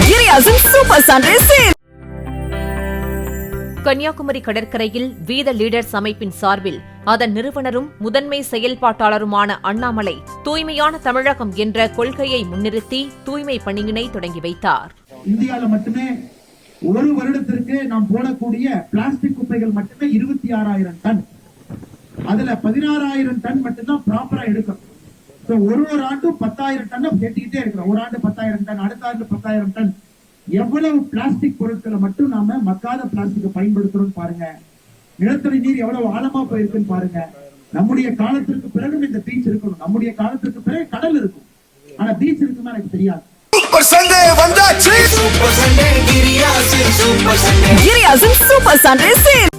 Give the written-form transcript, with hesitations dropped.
கிரியாஸின் super Sunday sale. Kanyakumari கடற்கரையில் வீத leaders அமைப்பின் சார்பில் அதன் நிறுவனரும் முதன்மை செயல்பாட்டாளருமான அண்ணாமலை தூய்மையான தமிழகம் என்ற கொள்கையை முன்னிறுத்தி தூய்மை பணியினை தொடங்கி வைத்தார். இந்தியாவில் மட்டுமே ஒரு வருடத்திற்கு நாம் போடக்கூடிய பிளாஸ்டிக் குப்பைகள் மட்டுமே 26,000 டன். அதுல 16,000 டன் மட்டும்தான் ப்ராப்பரா எடுக்கும். ஒரு ஆண்டும் 10,000 டன் சேர்த்துக்கிட்டே இருக்கிறோம். ஒரு ஆண்டு 10,000 டன், அடுத்த ஆண்டு 10,000 டன். எவ்வளவு பிளாஸ்டிக் பொருட்களை மட்டும் நாம மக்காத பிளாஸ்டிக் பயன்படுத்துறோம் பாருங்க. நிலத்தடி நீர் எவ்வளவு ஆழமா போயிருக்குன்னு பாருங்க. நம்முடைய காலத்திற்கு பிறகு இந்த பீச் இருக்கணும், நம்முடைய காலத்திற்கு பிறகு கடல் இருக்கும், ஆனா பீச் இருக்குன்னு எனக்கு தெரியாது. கிரியாஸின் சூப்பர் சண்டே சேல்.